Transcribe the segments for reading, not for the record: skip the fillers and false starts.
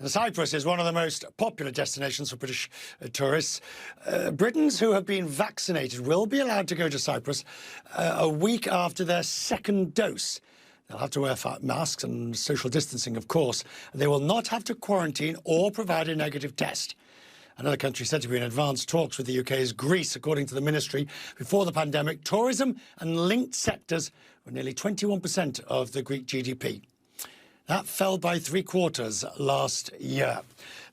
Cyprus is one of the most popular destinations for British tourists. Britons who have been vaccinated will be allowed to go to Cyprus a week after their second dose. They'll have to wear masks and social distancing, of course. They will not have to quarantine or provide a negative test. Another country said to be in advanced talks with the UK is Greece, according to the ministry. Before the pandemic, tourism and linked sectors were nearly 21% of the Greek GDP. That fell by 3/4 last year.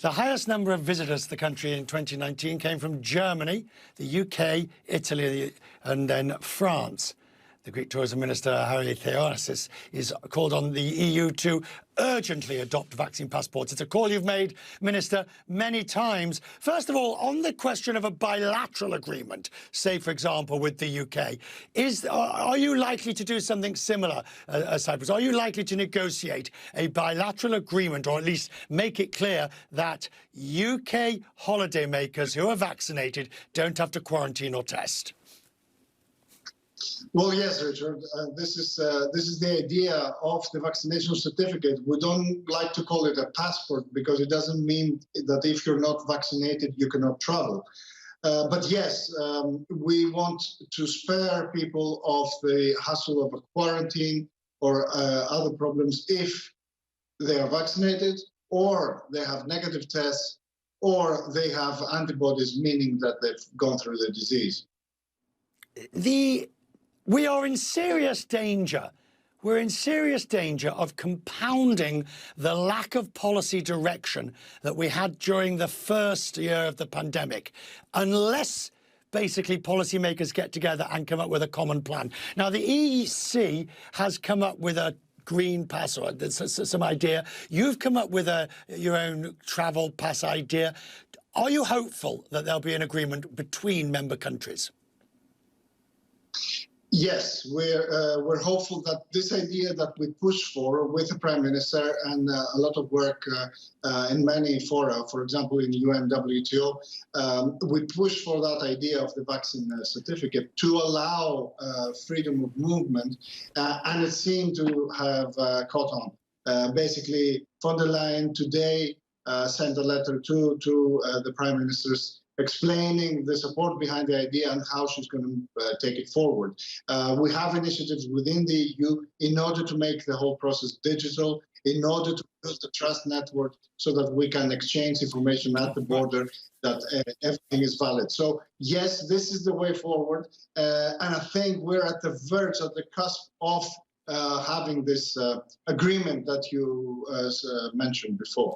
The highest number of visitors to the country in 2019 came from Germany, the UK, Italy and then France. The Greek Tourism Minister, Harry Theodorakis, is called on the EU to urgently adopt vaccine passports. It's a call you've made, Minister, many times. First of all, on the question of a bilateral agreement, say, for example, with the UK, are you likely to do something similar as Cyprus? Are you likely to negotiate a bilateral agreement, or at least make it clear that UK holidaymakers who are vaccinated don't have to quarantine or test? Well, yes, Richard. This is the idea of the vaccination certificate. We don't like to call it a passport because it doesn't mean that if you're not vaccinated, you cannot travel. But yes, we want to spare people of the hassle of a quarantine or other problems if they are vaccinated, or they have negative tests, or they have antibodies, meaning that they've gone through the disease. We are in serious danger. We're in serious danger of compounding the lack of policy direction that we had during the first year of the pandemic, unless basically policymakers get together and come up with a common plan. Now, the EC has come up with a green pass, or some idea. You've come up with your own travel pass idea. Are you hopeful that there'll be an agreement between member countries? Yes, we're hopeful that this idea that we push for with the Prime Minister and a lot of work in many fora, for example, in UN, WTO, we push for that idea of the vaccine certificate to allow freedom of movement, and it seemed to have caught on. Basically, von der Leyen today sent a letter to the Prime Minister's explaining the support behind the idea and how she's going to take it forward. We have initiatives within the EU in order to make the whole process digital, in order to build a trust network so that we can exchange information at the border, that everything is valid. So, yes, this is the way forward. And I think we're at the verge, at the cusp of having this agreement that you mentioned before.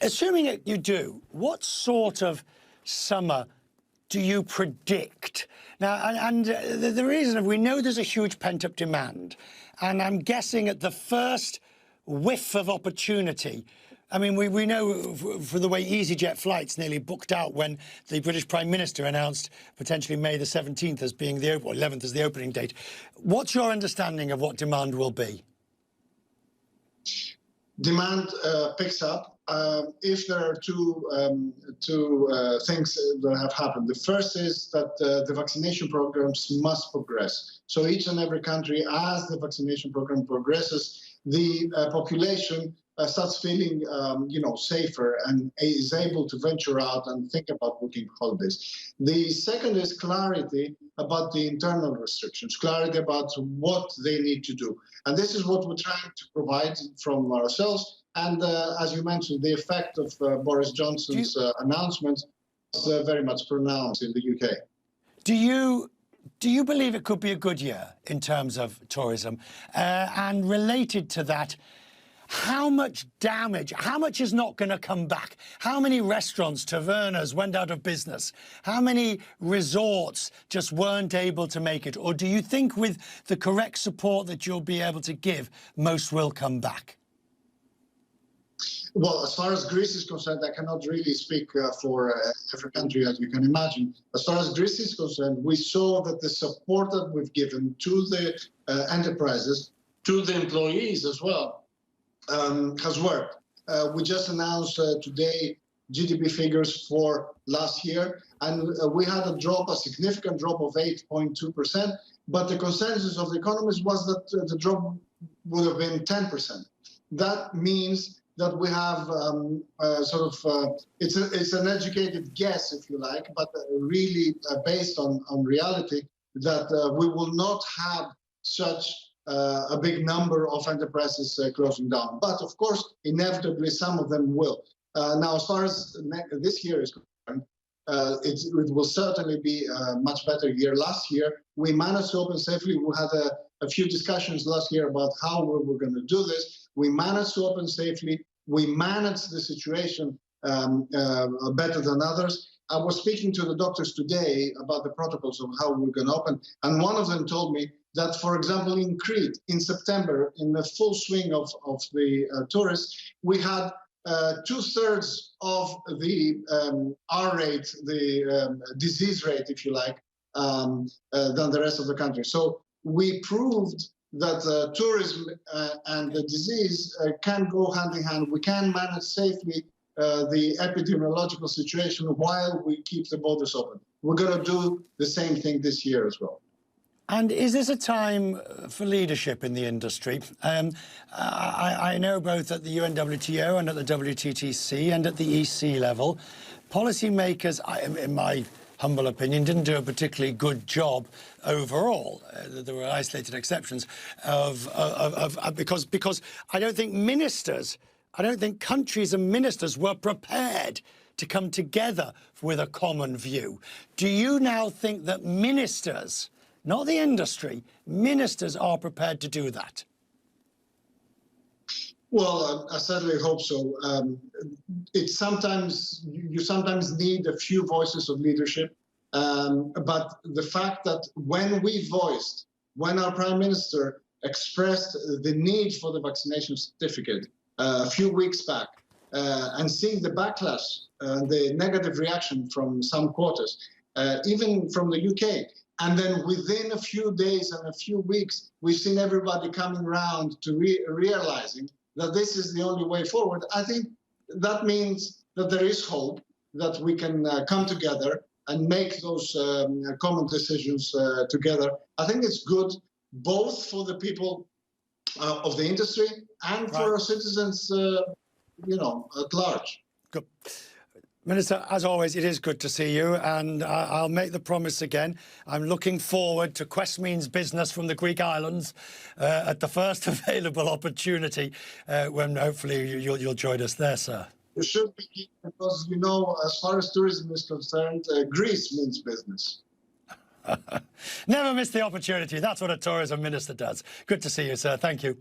Assuming you do, what sort of summer do you predict? Now, and the reason, we know there's a huge pent-up demand, and I'm guessing at the first whiff of opportunity, I mean, we know for the way EasyJet flights nearly booked out when the British Prime Minister announced potentially May the 17th as being the, or 11th as the opening date. What's your understanding of what demand will be? Demand picks up if there are two things that have happened. The first is that the vaccination programs must progress. So each and every country, as the vaccination program progresses, the population starts feeling, safer and is able to venture out and think about booking holidays. The second is clarity about the internal restrictions, clarity about what they need to do. And this is what we're trying to provide from ourselves. And as you mentioned, the effect of Boris Johnson's announcement was very much pronounced in the UK. Do you believe it could be a good year in terms of tourism? And related to that, how much damage, how much is not going to come back? How many restaurants, tavernas went out of business? How many resorts just weren't able to make it? Or do you think with the correct support that you'll be able to give, most will come back? Well, as far as Greece is concerned, I cannot really speak for every country, as you can imagine. As far as Greece is concerned, we saw that the support that we've given to the enterprises, to the employees as well, has worked. We just announced today GDP figures for last year, and we had a significant drop of 8.2%, but the consensus of the economists was that the drop would have been 10%. That means that we have it's an educated guess, if you like, but really based on reality, that we will not have such a big number of enterprises closing down. But of course, inevitably, some of them will. Now, as far as this year is concerned, it will certainly be a much better year. Last year, we managed to open safely. We had a few discussions last year about how we were going to do this. We managed to open safely. We managed the situation better than others. I was speaking to the doctors today about the protocols of how we're going to open, and one of them told me that, for example, in Crete, in September, in the full swing of the tourists, we had 2/3 of the R rate, the disease rate, if you like, than the rest of the country. So we proved that tourism and the disease can go hand in hand. We can manage safely the epidemiological situation while we keep the borders open. We're going to do the same thing this year as well. And is this a time for leadership in the industry? I know both at the UNWTO and at the WTTC and at the EC level, policymakers, in my humble opinion, didn't do a particularly good job overall. There were isolated exceptions because I don't think ministers, I don't think countries and ministers were prepared to come together with a common view. Do you now think that ministers, not the industry, ministers are prepared to do that? Well, I certainly hope so. It's you sometimes need a few voices of leadership, but the fact that when our Prime Minister expressed the need for the vaccination certificate a few weeks back, and seeing the backlash, the negative reaction from some quarters, even from the UK, and then within a few days and a few weeks, we've seen everybody coming around to realizing that this is the only way forward. I think that means that there is hope that we can come together and make those common decisions together. I think it's good both for the people of the industry and for our citizens, at large. Good. Minister, as always, it is good to see you, and I'll make the promise again. I'm looking forward to Quest Means Business from the Greek islands at the first available opportunity, when hopefully you'll join us there, sir. You should be, because, as far as tourism is concerned, Greece means business. Never miss the opportunity. That's what a tourism minister does. Good to see you, sir. Thank you.